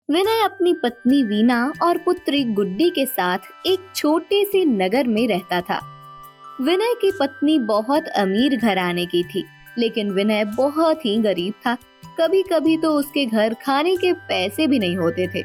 विनय अपनी पत्नी वीना और पुत्री गुड्डी के साथ एक छोटे से नगर में रहता था। विनय की पत्नी बहुत अमीर घराने की थी, लेकिन विनय बहुत ही गरीब था। कभी कभी तो उसके घर खाने के पैसे भी नहीं होते थे।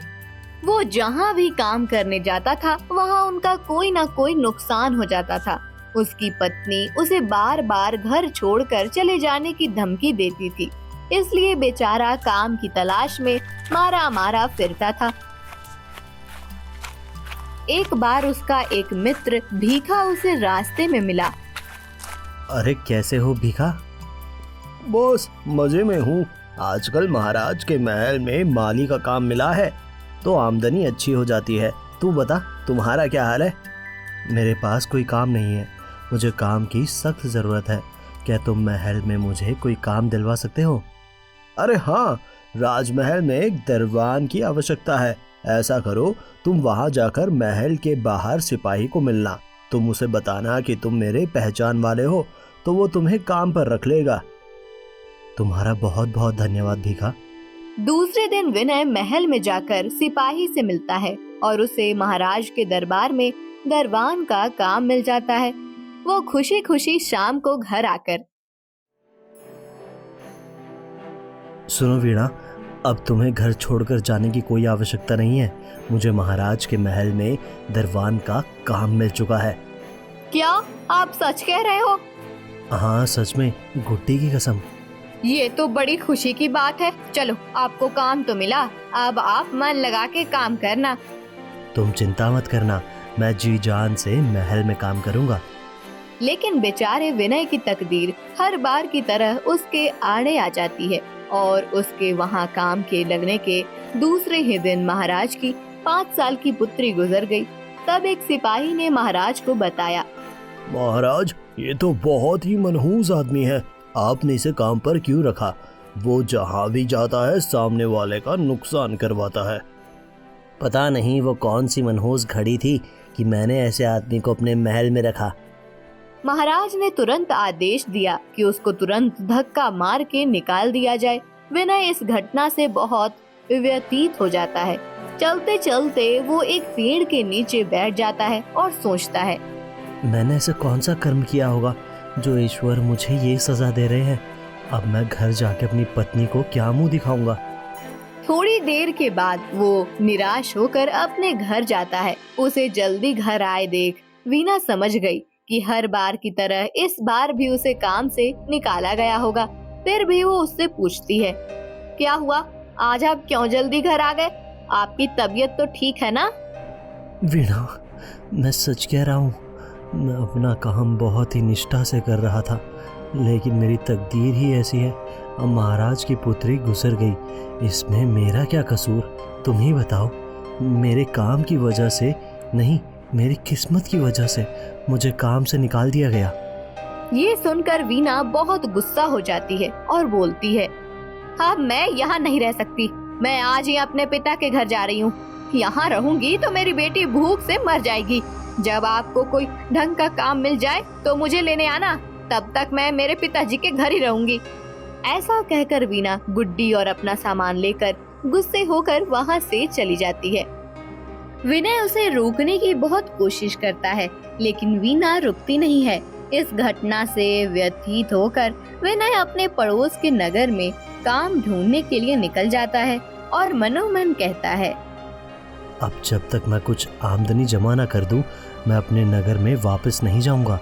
वो जहाँ भी काम करने जाता था, वहाँ उनका कोई ना कोई नुकसान हो जाता था। उसकी पत्नी उसे बार बार घर छोड़कर चले जाने की धमकी देती थी, इसलिए बेचारा काम की तलाश में मारा मारा फिरता था। एक बार उसका एक मित्र भीखा उसे रास्ते में मिला। अरे कैसे हो भीखा? बॉस मजे में हूँ। आजकल महाराज के महल में माली का काम मिला है तो आमदनी अच्छी हो जाती है। तू बता, तुम्हारा क्या हाल है? मेरे पास कोई काम नहीं है, मुझे काम की सख्त जरूरत है। क्या तुम महल में मुझे कोई काम दिलवा सकते हो? अरे हाँ, राजमहल में एक दरबान की आवश्यकता है। ऐसा करो, तुम वहां जाकर महल के बाहर सिपाही को मिलना। तुम उसे बताना कि तुम मेरे पहचान वाले हो, तो वो तुम्हें काम पर रख लेगा। तुम्हारा बहुत बहुत धन्यवाद भीखा। दूसरे दिन विनय महल में जाकर सिपाही से मिलता है और उसे महाराज के दरबार में दरबान का काम मिल जाता है। वो खुशी खुशी शाम को घर आकर, सुनो वीणा, अब तुम्हें घर छोड़कर जाने की कोई आवश्यकता नहीं है। मुझे महाराज के महल में दरबान का काम मिल चुका है। क्या आप सच कह रहे हो? हाँ सच में, गुड्डी की कसम। ये तो बड़ी खुशी की बात है। चलो, आपको काम तो मिला, अब आप मन लगा के काम करना। तुम चिंता मत करना, मैं जी जान से महल में काम करूंगा। लेकिन बेचारे विनय की तकदीर हर बार की तरह उसके आड़े आ जाती है और उसके वहाँ काम के लगने के दूसरे ही दिन महाराज की 5 साल की पुत्री गुजर गई। तब एक सिपाही ने महाराज को बताया, महाराज, ये तो बहुत ही मनहूस आदमी है। आपने इसे काम पर क्यों रखा? वो जहाँ भी जाता है सामने वाले का नुकसान करवाता है। पता नहीं वो कौन सी मनहूस घड़ी थी कि मैंने ऐसे आदमी को अपने महल में रखा। महाराज ने तुरंत आदेश दिया कि उसको तुरंत धक्का मार के निकाल दिया जाए। विनय इस घटना से बहुत व्यतीत हो जाता है। चलते चलते वो एक पेड़ के नीचे बैठ जाता है और सोचता है, मैंने ऐसा कौन सा कर्म किया होगा जो ईश्वर मुझे ये सजा दे रहे हैं? अब मैं घर जाके अपनी पत्नी को क्या मुंह दिखाऊंगा? थोड़ी देर के बाद वो निराश होकर अपने घर जाता है। उसे जल्दी घर आए देख वीना समझ गई कि हर बार की तरह इस बार भी उसे काम से निकाला गया होगा। फिर भी वो उससे पूछती है, क्या हुआ, आज आप क्यों जल्दी घर आ गए? आपकी तबीयत तो ठीक है ना? वीणा, मैं सच कह रहा हूँ। मैं अपना काम बहुत ही निष्ठा से कर रहा था, लेकिन मेरी तकदीर ही ऐसी है। अब महाराज की पुत्री गुजर गई, इसमें मेरा क्या कसूर? तुम ही बताओ। मेरे काम की वजह से नहीं, मेरी किस्मत की वजह से मुझे काम से निकाल दिया गया। ये सुनकर वीना बहुत गुस्सा हो जाती है और बोलती है, हाँ, मैं यहाँ नहीं रह सकती। मैं आज ही अपने पिता के घर जा रही हूँ। यहाँ रहूंगी तो मेरी बेटी भूख से मर जाएगी। जब आपको कोई ढंग का काम मिल जाए तो मुझे लेने आना, तब तक मैं मेरे पिताजी के घर ही रहूंगी। ऐसा कहकर वीना गुड्डी और अपना सामान लेकर गुस्से होकर वहाँ से चली जाती है। विनय उसे रोकने की बहुत कोशिश करता है, लेकिन वीना रुकती नहीं है। इस घटना से व्यथित होकर विनय अपने पड़ोस के नगर में काम ढूंढने के लिए निकल जाता है और मनोमन कहता है, अब जब तक मैं कुछ आमदनी जमा न कर दूं, मैं अपने नगर में वापस नहीं जाऊंगा।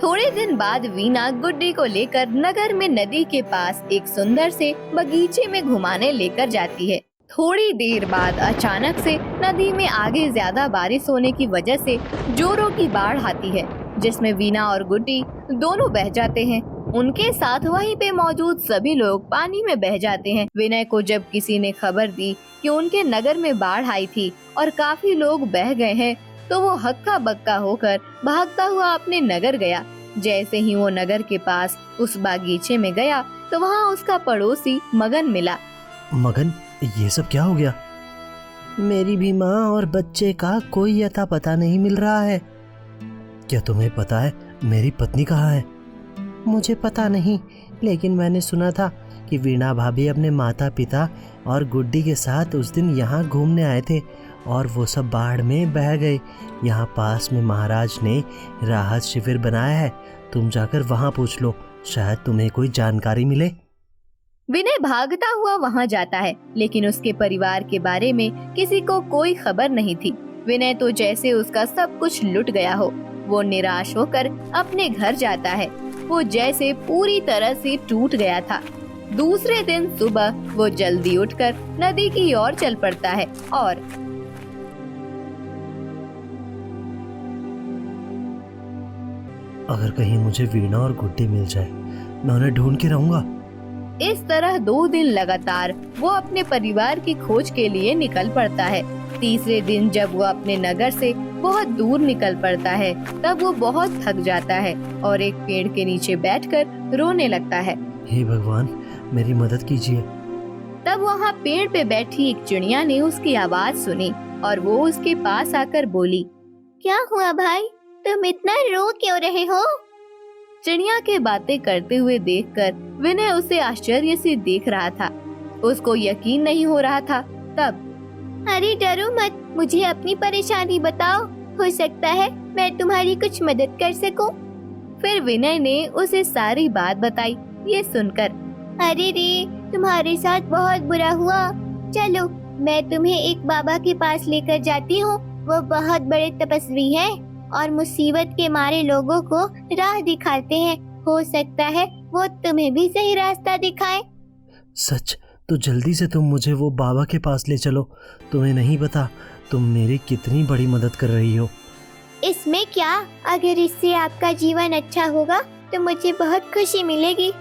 थोड़े दिन बाद वीना गुड्डी को लेकर नगर में नदी के पास एक सुंदर से बगीचे में घुमाने लेकर जाती है। थोड़ी देर बाद अचानक से नदी में आगे ज्यादा बारिश होने की वजह से जोरों की बाढ़ आती है, जिसमें वीना और गुड्डी दोनों बह जाते हैं। उनके साथ वहीं पे मौजूद सभी लोग पानी में बह जाते हैं। विनय को जब किसी ने खबर दी कि उनके नगर में बाढ़ आई थी और काफी लोग बह गए हैं, तो वो हक्का बक्का होकर भागता हुआ अपने नगर गया। जैसे ही वो नगर के पास उस बागीचे में गया तो वहाँ उसका पड़ोसी मगन मिला। मगन, ये सब क्या हो गया? मेरी भी माँ और बच्चे का कोई अता पता नहीं मिल रहा है। क्या तुम्हें पता है मेरी पत्नी कहाँ है? मुझे पता नहीं, लेकिन मैंने सुना था कि कि वीणा भाभी अपने माता पिता और गुड्डी के साथ उस दिन यहाँ घूमने आए थे और वो सब बाढ़ में बह गए। यहाँ पास में महाराज ने राहत शिविर बनाया है, तुम जाकर वहाँ पूछ लो, शायद तुम्हें कोई जानकारी मिले। विनय भागता हुआ वहाँ जाता है, लेकिन उसके परिवार के बारे में किसी को कोई खबर नहीं थी। विनय तो जैसे उसका सब कुछ लुट गया हो। वो निराश होकर अपने घर जाता है। वो जैसे पूरी तरह से टूट गया था। दूसरे दिन सुबह वो जल्दी उठकर नदी की ओर चल पड़ता है और अगर कहीं मुझे वीणा और गुड्डी मिल जाए, मैं उन्हें ढूंढ के रहूंगा। इस तरह 2 दिन लगातार वो अपने परिवार की खोज के लिए निकल पड़ता है। तीसरे दिन जब वो अपने नगर से बहुत दूर निकल पड़ता है, तब वो बहुत थक जाता है और एक पेड़ के नीचे बैठकर रोने लगता है। हे भगवान, मेरी मदद कीजिए। तब वहाँ पेड़ पे बैठी एक चिड़िया ने उसकी आवाज सुनी और वो उसके पास आकर बोली, क्या हुआ भाई, तुम इतना रो क्यों रहे हो? चिड़िया के बातें करते हुए देखकर विनय उसे आश्चर्य से देख रहा था। उसको यकीन नहीं हो रहा था। तब, अरे डरो मत, मुझे अपनी परेशानी बताओ, हो सकता है मैं तुम्हारी कुछ मदद कर सकूं। फिर विनय ने उसे सारी बात बताई। ये सुनकर, अरे रे, तुम्हारे साथ बहुत बुरा हुआ। चलो, मैं तुम्हें एक बाबा के पास लेकर जाती हूँ। वो बहुत बड़े तपस्वी हैं और मुसीबत के मारे लोगों को राह दिखाते हैं। हो सकता है वो तुम्हें भी सही रास्ता दिखाए। सच? तो जल्दी से तुम मुझे वो बाबा के पास ले चलो। तुम्हें नहीं पता तुम मेरी कितनी बड़ी मदद कर रही हो। इसमें क्या, अगर इससे आपका जीवन अच्छा होगा तो मुझे बहुत खुशी मिलेगी।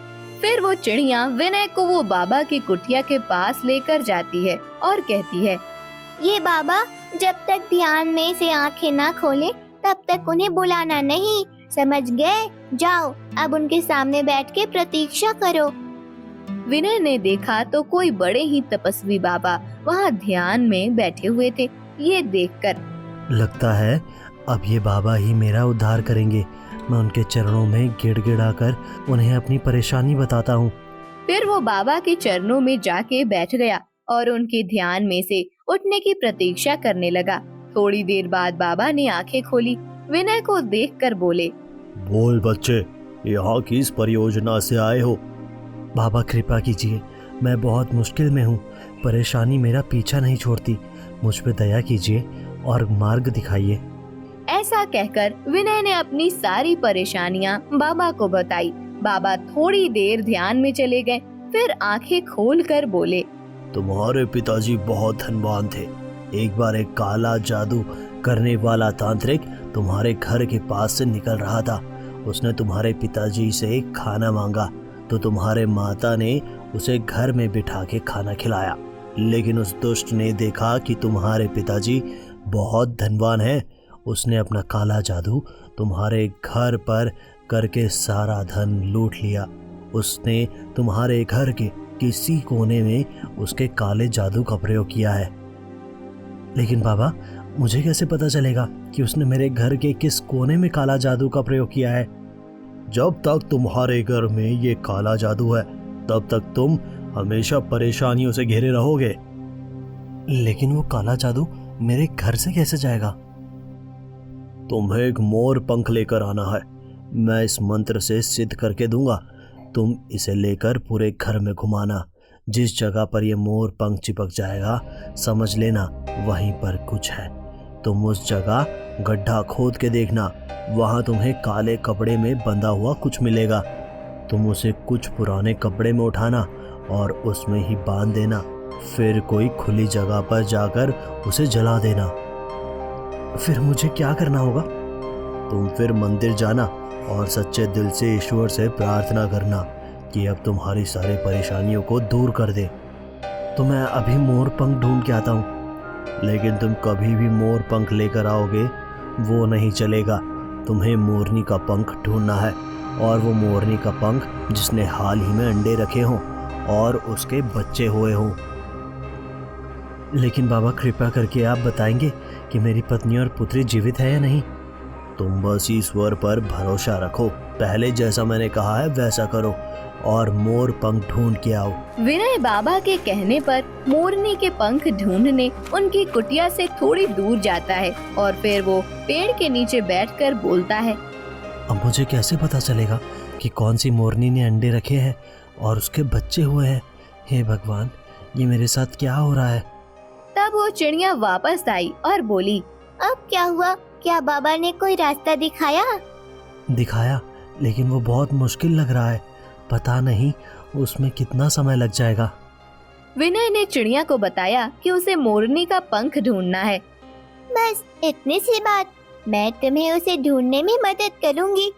फिर वो चिड़िया विनय को वो बाबा की कुटिया के पास लेकर जाती है और कहती है, ये बाबा जब तक ध्यान में से आंखें ना खोले तब तक उन्हें बुलाना नहीं, समझ गए? जाओ, अब उनके सामने बैठ के प्रतीक्षा करो। विनय ने देखा तो कोई बड़े ही तपस्वी बाबा वहाँ ध्यान में बैठे हुए थे। ये देखकर लगता है अब ये बाबा ही मेरा उद्धार करेंगे। मैं उनके चरणों में गिड़गिड़ाकर उन्हें अपनी परेशानी बताता हूँ। फिर वो बाबा के चरणों में जाके बैठ गया और उनके ध्यान में से उठने की प्रतीक्षा करने लगा। थोड़ी देर बाद बाबा ने आंखें खोली। विनय को देखकर बोले, बोल बच्चे, यहाँ किस परियोजना से आए हो? बाबा कृपा कीजिए, मैं बहुत मुश्किल में हूँ। परेशानी मेरा पीछा नहीं छोड़ती। मुझ पे दया कीजिए और मार्ग दिखाइए। ऐसा कहकर विनय ने अपनी सारी परेशानियाँ बाबा को बताई। बाबा थोड़ी देर ध्यान में चले गए, फिर आंखें खोलकर बोले, तुम्हारे पिताजी बहुत धनवान थे। एक बार एक काला जादू करने वाला तांत्रिक तुम्हारे घर के पास से निकल रहा था। उसने तुम्हारे पिताजी से खाना मांगा तो तुम्हारे माता ने उसे घर में बिठा के खाना खिलाया। लेकिन उस दुष्ट ने देखा कि तुम्हारे पिताजी बहुत धनवान हैं। उसने अपना काला जादू तुम्हारे घर पर करके सारा धन लूट लिया। उसने तुम्हारे घर के किसी कोने में उसके काले जादू का प्रयोग किया है। लेकिन बाबा, मुझे कैसे पता चलेगा कि उसने मेरे घर के किस कोने में काला जादू का प्रयोग किया है? जब तक तुम्हारे घर में ये काला जादू है, तब तक तुम हमेशा परेशानियों से घिरे रहोगे। लेकिन वो काला जादू मेरे घर से कैसे जाएगा? तुम्हें एक मोर पंख लेकर आना है। मैं इस मंत्र से सिद्ध करके दूंगा। तुम इसे लेकर पूरे घर में घुमाना। जिस जगह पर यह मोर पंख चिपक जाएगा, समझ लेना वहीं पर कुछ है। तुम उस जगह गड्ढा खोद के देखना, वहां तुम्हें काले कपड़े में बंधा हुआ कुछ मिलेगा। तुम उसे कुछ पुराने कपड़े में उठाना और उसमें ही बांध देना। फिर कोई खुली जगह पर जाकर उसे जला देना। फिर मुझे क्या करना होगा? तुम फिर मंदिर जाना और सच्चे दिल से ईश्वर से प्रार्थना करना कि अब तुम्हारी सारी परेशानियों को दूर कर दे। तो मैं अभी मोर पंख ढूंढ के आता हूँ। लेकिन तुम कभी भी मोर पंख लेकर आओगे वो नहीं चलेगा। तुम्हें मोरनी का पंख ढूंढना है, और वो मोरनी का पंख जिसने हाल ही में अंडे रखे हों और उसके बच्चे हुए हों। लेकिन बाबा, कृपया करके आप बताएंगे कि मेरी पत्नी और पुत्री जीवित है या नहीं? तुम बस ईश्वर पर भरोसा रखो। पहले जैसा मैंने कहा है वैसा करो और मोर पंख ढूंढ के आओ। विनय बाबा के कहने पर मोरनी के पंख ढूंढने उनकी कुटिया से थोड़ी दूर जाता है और फिर वो पेड़ के नीचे बैठकर बोलता है, अब मुझे कैसे पता चलेगा कि कौन सी मोरनी ने अंडे रखे हैं और उसके बच्चे हुए हैं? हे भगवान, ये मेरे साथ क्या हो रहा है? तब वो चिड़िया वापस आई और बोली, अब क्या हुआ? क्या बाबा ने कोई रास्ता दिखाया? दिखाया, लेकिन वो बहुत मुश्किल लग रहा है। पता नहीं उसमें कितना समय लग जाएगा। विनय ने चिड़िया को बताया कि उसे मोरनी का पंख ढूंढना है। बस इतनी सी बात, मैं तुम्हें उसे ढूंढने में मदद करूंगी।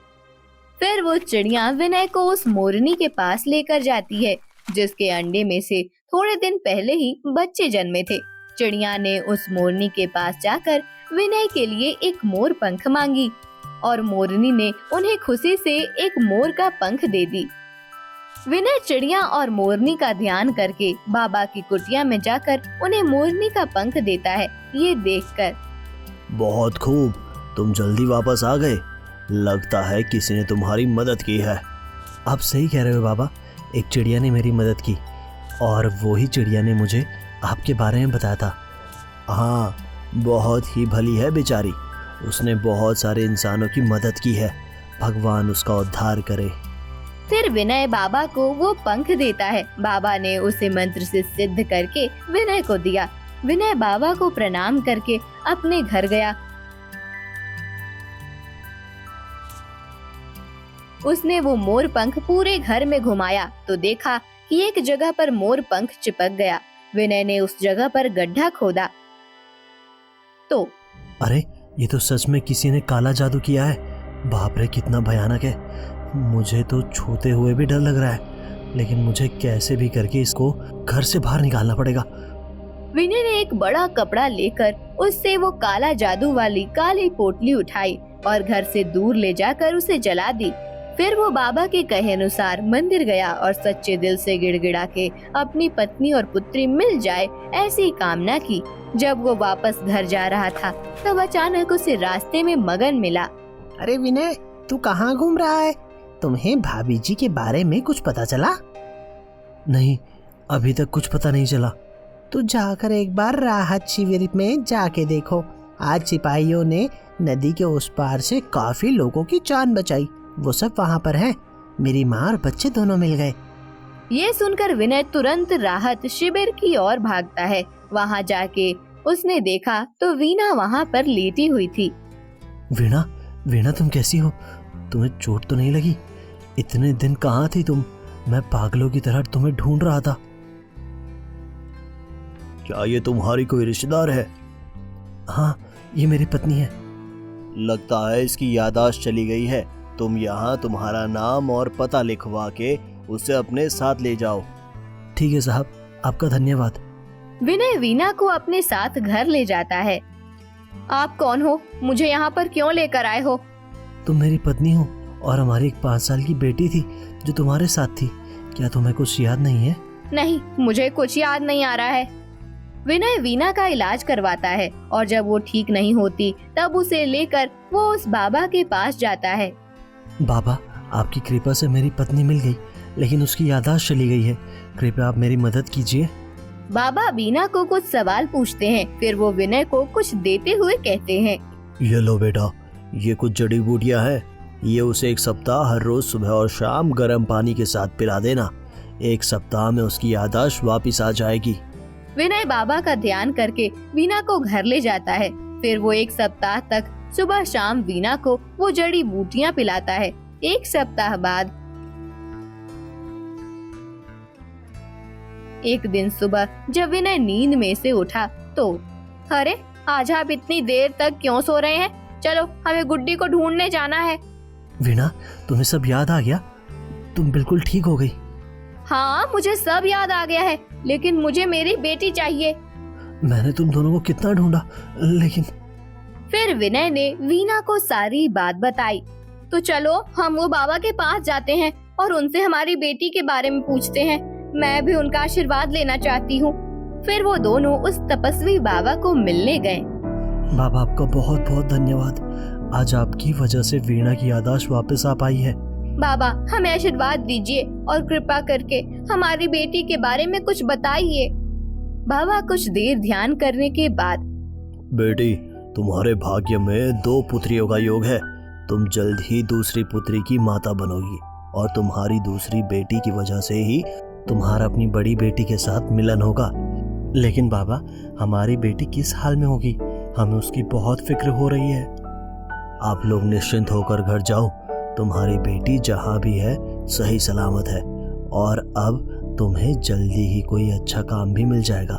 फिर वो चिड़िया विनय को उस मोरनी के पास लेकर जाती है जिसके अंडे में से थोड़े दिन पहले ही बच्चे जन्मे थे। चिड़िया ने उस मोरनी के पास जाकर विनय के लिए एक मोर पंख मांगी और मोरनी ने उन्हें खुशी से एक मोर का पंख दे दी। विनय चिड़िया और मोरनी का ध्यान करके बाबा की कुटिया में जाकर उन्हें मोरनी का पंख देता है। ये देखकर, बहुत खूब, तुम जल्दी वापस आ गए। लगता है किसी ने तुम्हारी मदद की है। आप सही कह रहे हो बाबा, एक चिड़िया ने मेरी मदद की और वो ही चिड़िया ने मुझे आपके बारे में बताया था। हाँ, बहुत ही भली है बेचारी, उसने बहुत सारे इंसानों की मदद की है। भगवान उसका उद्धार करे। फिर विनय बाबा को वो पंख देता है। बाबा ने उसे मंत्र से सिद्ध करके विनय को दिया। विनय बाबा को प्रणाम करके अपने घर गया। उसने वो मोर पंख पूरे घर में घुमाया तो देखा कि एक जगह पर मोर पंख चिपक गया। विनय ने उस जगह पर गड्ढा खोदा तो अरे, ये तो सच में किसी ने काला जादू किया है। बाप रे, कितना भयानक है। मुझे तो छूते हुए भी डर लग रहा है, लेकिन मुझे कैसे भी करके इसको घर से बाहर निकालना पड़ेगा। विनय ने एक बड़ा कपड़ा लेकर उससे वो काला जादू वाली काली पोटली उठाई और घर से दूर ले जाकर उसे जला दी। फिर वो बाबा के कहे अनुसार मंदिर गया और सच्चे दिल से गिड़गिड़ा के अपनी पत्नी और पुत्री मिल जाए ऐसी कामना की। जब वो वापस घर जा रहा था तब अचानक उसे रास्ते में मगन मिला। अरे विनय, तू कहाँ घूम रहा है? तुम्हें भाभी जी के बारे में कुछ पता चला? नहीं, अभी तक कुछ पता नहीं चला। तू जाकर एक बार राहत शिविर में जाके देखो। आज सिपाहियों ने नदी के उस पार से काफी लोगों की जान बचाई। वो सब वहाँ पर हैं। मेरी माँ और बच्चे दोनों मिल गए। ये सुनकर विनय तुरंत राहत शिविर की ओर भागता है। वहाँ जाके उसने देखा तो वीणा वहाँ पर लेटी हुई थी। वीणा, वीणा तुम कैसी हो? तुम्हें चोट तो नहीं लगी? इतने दिन कहाँ थी तुम? मैं पागलों की तरह तुम्हें ढूंढ रहा था। क्या ये तुम्हारी कोई रिश्तेदार है? हाँ, ये मेरी पत्नी है। लगता है इसकी याददाश्त चली गई है। तुम यहाँ तुम्हारा नाम और पता लिखवा के उसे अपने साथ ले जाओ। ठीक है साहब, आपका धन्यवाद। विनय वीणा को अपने साथ घर ले जाता है। आप कौन हो? मुझे यहाँ पर क्यों लेकर आए हो? तुम मेरी पत्नी हो और हमारी एक 5 साल की बेटी थी जो तुम्हारे साथ थी। क्या तुम्हें कुछ याद नहीं है? नहीं, मुझे कुछ याद नहीं आ रहा है। विनय वीणा का इलाज करवाता है और जब वो ठीक नहीं होती तब उसे लेकर वो उस बाबा के पास जाता है। बाबा, आपकी कृपा से मेरी पत्नी मिल गई, लेकिन उसकी याददाश्त चली गई है। कृपया आप मेरी मदद कीजिए। बाबा वीणा को कुछ सवाल पूछते हैं, फिर वो विनय को कुछ देते हुए कहते हैं, ये लो बेटा, ये कुछ जड़ी बूटियां हैं। ये उसे 1 सप्ताह हर रोज सुबह और शाम गर्म पानी के साथ पिला देना। 1 सप्ताह में उसकी याददाश्त वापिस आ जाएगी। विनय बाबा का ध्यान करके वीणा को घर ले जाता है। फिर वो 1 सप्ताह तक सुबह शाम वीणा को वो जड़ी बूटियां पिलाता है। 1 सप्ताह बाद एक दिन सुबह जब विनय नींद में से उठा तो अरे, आज आप इतनी देर तक क्यों सो रहे हैं? चलो, हमें गुड्डी को ढूंढने जाना है। वीणा, तुम्हें सब याद आ गया? तुम बिल्कुल ठीक हो गई? हाँ, मुझे सब याद आ गया है, लेकिन मुझे मेरी बेटी चाहिए। मैंने तुम दोनों को कितना ढूंढा, लेकिन फिर विनय ने वीणा को सारी बात बताई। तो चलो, हम वो बाबा के पास जाते हैं और उनसे हमारी बेटी के बारे में पूछते हैं। मैं भी उनका आशीर्वाद लेना चाहती हूँ। फिर वो दोनों उस तपस्वी बाबा को मिलने गए। बाबा, आपका बहुत बहुत धन्यवाद। आज आपकी वजह से वीणा की याददाश्त वापस आ पाई है। बाबा हमें आशीर्वाद दीजिए और कृपा करके हमारी बेटी के बारे में कुछ बताइए। बाबा कुछ देर ध्यान करने के बाद, बेटी, तुम्हारे भाग्य में 2 पुत्रियों का योग है। तुम जल्द ही दूसरी पुत्री की माता बनोगी और तुम्हारी दूसरी बेटी की वजह से ही तुम्हारा अपनी बड़ी बेटी के साथ मिलन होगा। लेकिन बाबा, हमारी बेटी किस हाल में होगी? हमें उसकी बहुत फिक्र हो रही है। आप लोग निश्चिंत होकर घर जाओ। तुम्हारी बेटी जहाँ भी है सही सलामत है और अब तुम्हें जल्दी ही कोई अच्छा काम भी मिल जाएगा।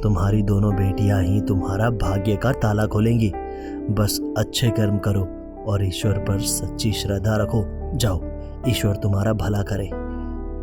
तुम्हारी दोनों बेटियां ही तुम्हारा भाग्य का ताला खोलेंगी। बस अच्छे कर्म करो और ईश्वर पर सच्ची श्रद्धा रखो। जाओ, ईश्वर तुम्हारा भला करे।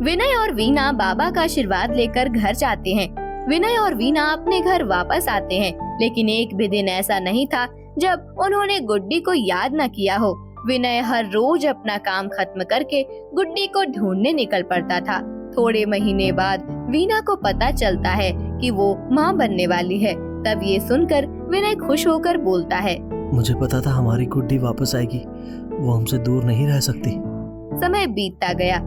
विनय और वीना बाबा का आशीर्वाद लेकर घर जाते हैं। विनय और वीना अपने घर वापस आते हैं, लेकिन एक भी दिन ऐसा नहीं था जब उन्होंने गुड्डी को याद न किया हो। विनय हर रोज अपना काम खत्म करके गुड्डी को ढूंढने निकल पड़ता था। थोड़े महीने बाद वीना को पता चलता है कि वो माँ बनने वाली है। तब ये सुनकर विनय खुश होकर बोलता है, मुझे पता था हमारी गुड्डी वापस आएगी। वो हमसे दूर नहीं रह सकती। समय बीतता गया।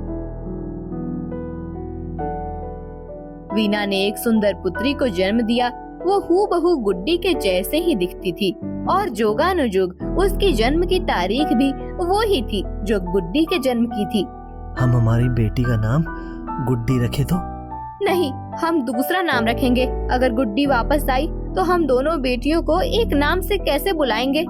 वीना ने एक सुंदर पुत्री को जन्म दिया। वो हूबहू गुड्डी के जैसे ही दिखती थी और जोगानुजोग उसकी जन्म की तारीख भी वो ही थी जो गुड्डी के जन्म की थी। हम हमारी बेटी का नाम गुड्डी रखे तो? नहीं, हम दूसरा नाम रखेंगे। अगर गुड्डी वापस आई तो हम दोनों बेटियों को एक नाम से कैसे बुलाएंगे?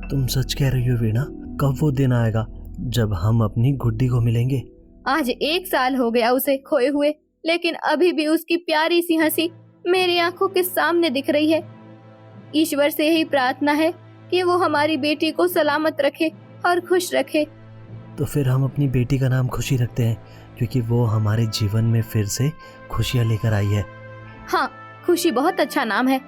तुम सच कह रही हो वीना। कब वो दिन आएगा जब हम अपनी गुड्डी को मिलेंगे? आज 1 साल हो गया उसे खोए हुए, लेकिन अभी भी उसकी प्यारी सी हंसी मेरी आंखों के सामने दिख रही है। ईश्वर से यही प्रार्थना है कि वो हमारी बेटी को सलामत रखे और खुश रखे। तो फिर हम अपनी बेटी का नाम खुशी रखते हैं, क्योंकि वो हमारे जीवन में फिर से खुशियाँ लेकर आई है। हाँ, खुशी बहुत अच्छा नाम है।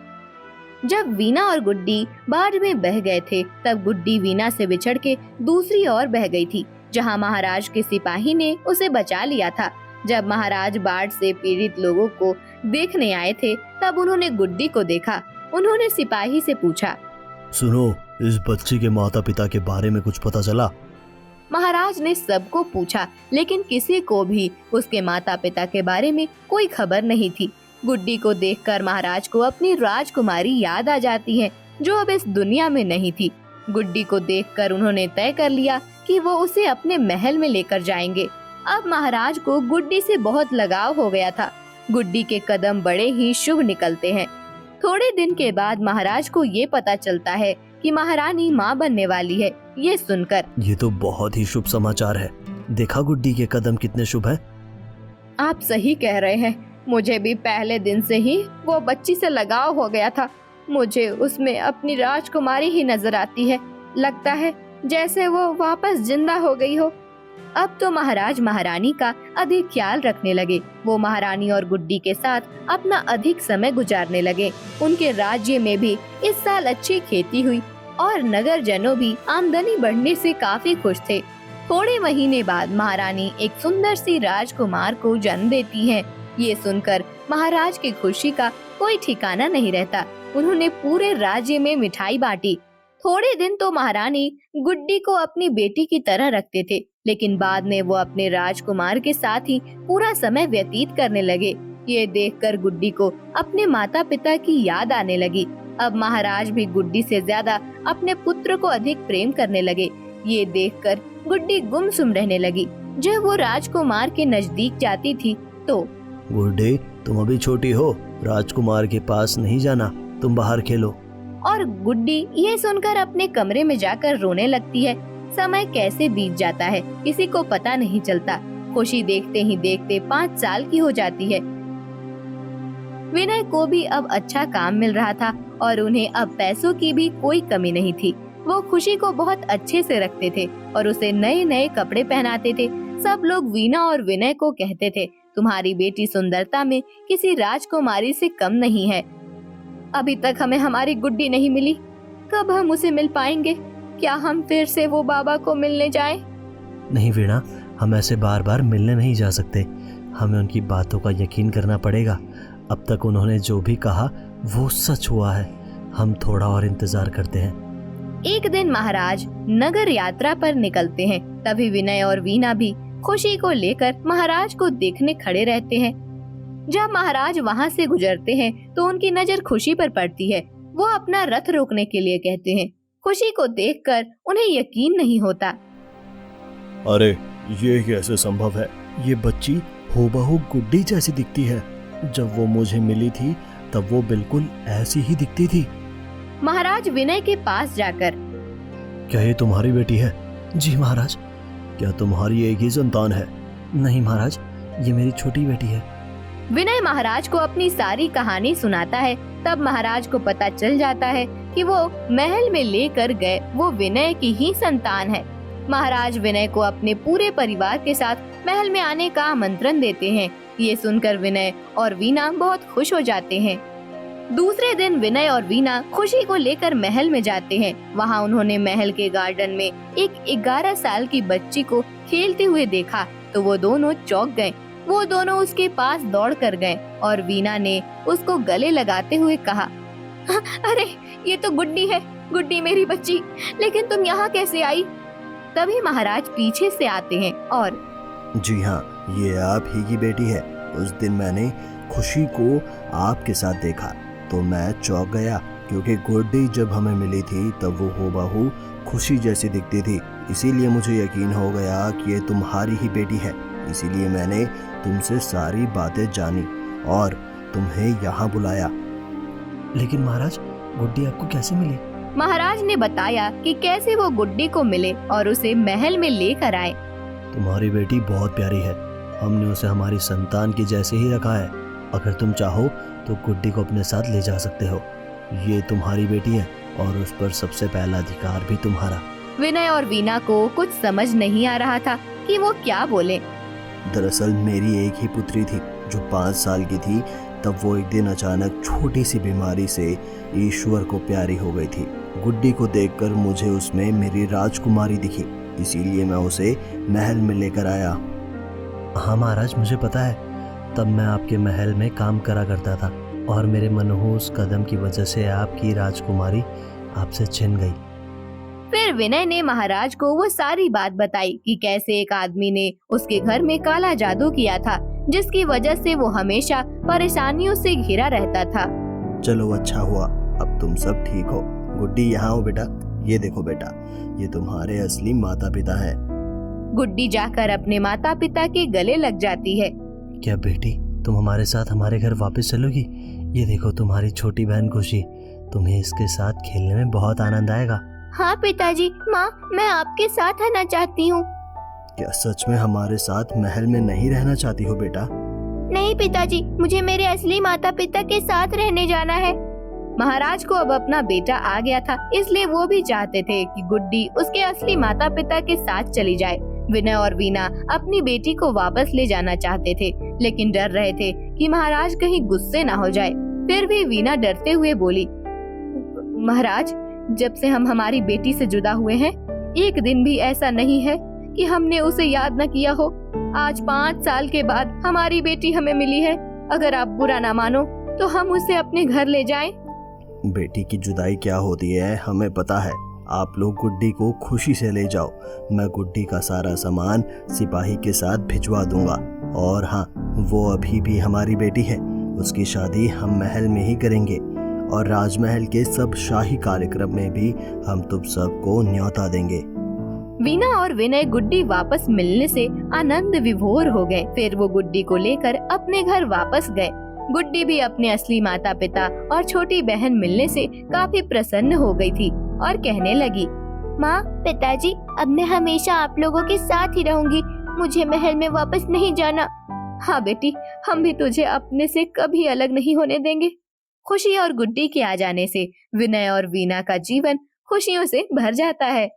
जब वीना और गुड्डी बाढ़ में बह गए थे, तब गुड्डी वीना से बिछड़ के दूसरी ओर बह गई थी, जहाँ महाराज के सिपाही ने उसे बचा लिया था। जब महाराज बाढ़ से पीड़ित लोगों को देखने आए थे, तब उन्होंने गुड्डी को देखा। उन्होंने सिपाही से पूछा, सुनो, इस बच्ची के माता पिता के बारे में कुछ पता चला? महाराज ने सबको पूछा, लेकिन किसी को भी उसके माता पिता के बारे में कोई खबर नहीं थी। गुड्डी को देखकर महाराज को अपनी राजकुमारी याद आ जाती है, जो अब इस दुनिया में नहीं थी। गुड्डी को देखकर उन्होंने तय कर लिया कि वो उसे अपने महल में लेकर जाएंगे। अब महाराज को गुड्डी से बहुत लगाव हो गया था। गुड्डी के कदम बड़े ही शुभ निकलते हैं। थोड़े दिन के बाद महाराज को ये पता चलता है कि महारानी माँ बनने वाली है। ये सुनकर, ये तो बहुत ही शुभ समाचार है। देखा गुड्डी के कदम कितने शुभ हैं। आप सही कह रहे हैं। मुझे भी पहले दिन से ही वो बच्ची से लगाव हो गया था। मुझे उसमें अपनी राजकुमारी ही नजर आती है। लगता है जैसे वो वापस जिंदा हो गई हो। अब तो महाराज महारानी का अधिक ख्याल रखने लगे। वो महारानी और गुड्डी के साथ अपना अधिक समय गुजारने लगे। उनके राज्य में भी इस साल अच्छी खेती हुई और नगर जनों भी आमदनी बढ़ने से काफी खुश थे। थोड़े महीने बाद महारानी एक सुंदर सी राजकुमार को जन्म देती है। ये सुनकर महाराज की खुशी का कोई ठिकाना नहीं रहता। उन्होंने पूरे राज्य में मिठाई बांटी। थोड़े दिन तो महारानी गुड्डी को अपनी बेटी की तरह रखते थे, लेकिन बाद में वो अपने राजकुमार के साथ ही पूरा समय व्यतीत करने लगे। ये देखकर गुड्डी को अपने माता पिता की याद आने लगी। अब महाराज भी गुड्डी से ज्यादा अपने पुत्र को अधिक प्रेम करने लगे। ये देखकर गुड्डी गुमसुम रहने लगी। जब वो राजकुमार के नजदीक जाती थी तो, गुड्डी, तुम अभी छोटी हो, राजकुमार के पास नहीं जाना, तुम बाहर खेलो। और गुड्डी ये सुनकर अपने कमरे में जाकर रोने लगती है। समय कैसे बीत जाता है किसी को पता नहीं चलता। खुशी देखते ही देखते 5 साल की हो जाती है। विनय को भी अब अच्छा काम मिल रहा था और उन्हें अब पैसों की भी कोई कमी नहीं थी। वो खुशी को बहुत अच्छे से रखते थे और उसे नए नए कपड़े पहनाते थे। सब लोग वीना और विनय को कहते थे, तुम्हारी बेटी सुंदरता में किसी राजकुमारी से कम नहीं है। अभी तक हमें हमारी गुड्डी नहीं मिली। कब हम उसे मिल पाएंगे? क्या हम फिर से वो बाबा को मिलने जाएं? नहीं वीणा, हम ऐसे बार बार मिलने नहीं जा सकते। हमें उनकी बातों का यकीन करना पड़ेगा। अब तक उन्होंने जो भी कहा वो सच हुआ है। हम थोड़ा और इंतजार करते हैं। एक दिन महाराज नगर यात्रा पर निकलते हैं। तभी विनय और वीना भी खुशी को लेकर महाराज को देखने खड़े रहते हैं। जब महाराज वहाँ से गुजरते हैं तो उनकी नजर खुशी पर पड़ती है। वो अपना रथ रोकने के लिए कहते हैं। खुशी को देखकर उन्हें यकीन नहीं होता। अरे ये कैसे संभव है? ये बच्ची हूबहू गुड्डी जैसी दिखती है। जब वो मुझे मिली थी तब वो बिल्कुल ऐसी ही दिखती थी। महाराज विनय के पास जाकर, क्या ये तुम्हारी बेटी है? जी महाराज। क्या तुम्हारी एक ही संतान है? नहीं महाराज, ये मेरी छोटी बेटी है। विनय महाराज को अपनी सारी कहानी सुनाता है। तब महाराज को पता चल जाता है कि वो महल में लेकर गए वो विनय की ही संतान है। महाराज विनय को अपने पूरे परिवार के साथ महल में आने का आमंत्रण देते हैं। ये सुनकर विनय और वीना बहुत खुश हो जाते हैं। दूसरे दिन विनय और वीना खुशी को लेकर महल में जाते हैं। वहाँ उन्होंने महल के गार्डन में एक 11 साल की बच्ची को खेलते हुए देखा तो वो दोनों चौंक गए। वो दोनों उसके पास दौड़ कर गए और वीना ने उसको गले लगाते हुए कहा, अरे ये तो गुड्डी है, गुड्डी मेरी बच्ची, लेकिन तुम यहाँ कैसे आई? तभी महाराज पीछे से आते हैं और, जी हाँ, ये आप ही की बेटी है। उस दिन मैंने खुशी को आपके साथ देखा तो मैं चौंक गया, क्योंकि गुड्डी जब हमें मिली थी तब वो हूबहू खुशी जैसी दिखती थी। इसीलिए मुझे यकीन हो गया कि ये तुम्हारी ही बेटी है। इसीलिए मैंने तुमसे सारी बातें जानी और तुम्हें यहाँ बुलाया। लेकिन महाराज, गुड्डी आपको कैसे मिली? महाराज ने बताया कि कैसे वो गुड्डी को मिले और उसे महल में लेकर आए। तुम्हारी बेटी बहुत प्यारी है। हमने उसे हमारी संतान की जैसे ही रखा है। अगर तुम चाहो तो गुड्डी को अपने साथ ले जा सकते हो। ये तुम्हारी बेटी है और उस पर सबसे पहला अधिकार भी तुम्हारा। विनय और वीना को कुछ समझ नहीं आ रहा था कि वो क्या बोले। दरअसल मेरी एक ही पुत्री थी जो 5 साल की थी। तब वो एक दिन अचानक छोटी सी बीमारी से ईश्वर को प्यारी हो गई थी। गुड्डी को देखकर मुझे उसमें मेरी राजकुमारी दिखी, इसीलिए मैं उसे महल में लेकर आया। हाँ महाराज, मुझे पता है। तब मैं आपके महल में काम करा करता था और मेरे मनहूस कदम की वजह से आपकी राजकुमारी आपसे छिन गई। फिर विनय ने महाराज को वो सारी बात बताई कि कैसे एक आदमी ने उसके घर में काला जादू किया था, जिसकी वजह से वो हमेशा परेशानियों से घिरा रहता था। चलो अच्छा हुआ, अब तुम सब ठीक हो। गुड्डी यहाँ हो बेटा। ये देखो बेटा, ये तुम्हारे असली माता पिता हैं। गुड्डी जाकर अपने माता पिता के गले लग जाती है। क्या बेटी, तुम हमारे साथ हमारे घर वापस चलोगी? ये देखो तुम्हारी छोटी बहन खुशी, तुम्हें इसके साथ खेलने में बहुत आनंद आएगा। हाँ पिताजी, माँ मैं आपके साथ आना चाहती हूँ। क्या सच में हमारे साथ महल में नहीं रहना चाहती हो बेटा? नहीं पिताजी, मुझे मेरे असली माता पिता के साथ रहने जाना है। महाराज को अब अपना बेटा आ गया था, इसलिए वो भी चाहते थे कि गुड्डी उसके असली माता पिता के साथ चली जाए। विनय और वीना अपनी बेटी को वापस ले जाना चाहते थे, लेकिन डर रहे थे कि महाराज कहीं गुस्से ना हो जाए। फिर भी वीना डरते हुए बोली, महाराज, जब से हम हमारी बेटी से जुदा हुए हैं, एक दिन भी ऐसा नहीं है कि हमने उसे याद न किया हो। आज 5 साल के बाद हमारी बेटी हमें मिली है। अगर आप बुरा ना मानो तो हम उसे अपने घर ले जाएं। बेटी की जुदाई क्या होती है हमें पता है। आप लोग गुड्डी को खुशी से ले जाओ। मैं गुड्डी का सारा सामान सिपाही के साथ भिजवा दूंगा। और हाँ, वो अभी भी हमारी बेटी है। उसकी शादी हम महल में ही करेंगे और राजमहल के सब शाही कार्यक्रम में भी हम तुम सबको न्योता देंगे। वीना और विनय गुड्डी वापस मिलने से आनंद विभोर हो गए। फिर वो गुड्डी को लेकर अपने घर वापस गए। गुड्डी भी अपने असली माता पिता और छोटी बहन मिलने से काफी प्रसन्न हो गई थी और कहने लगी, माँ, पिताजी, अब मैं हमेशा आप लोगों के साथ ही रहूंगी। मुझे महल में वापस नहीं जाना। हाँ बेटी, हम भी तुझे अपने से कभी अलग नहीं होने देंगे। खुशी और गुड्डी के आ जाने से विनय और वीना का जीवन खुशियों से भर जाता है।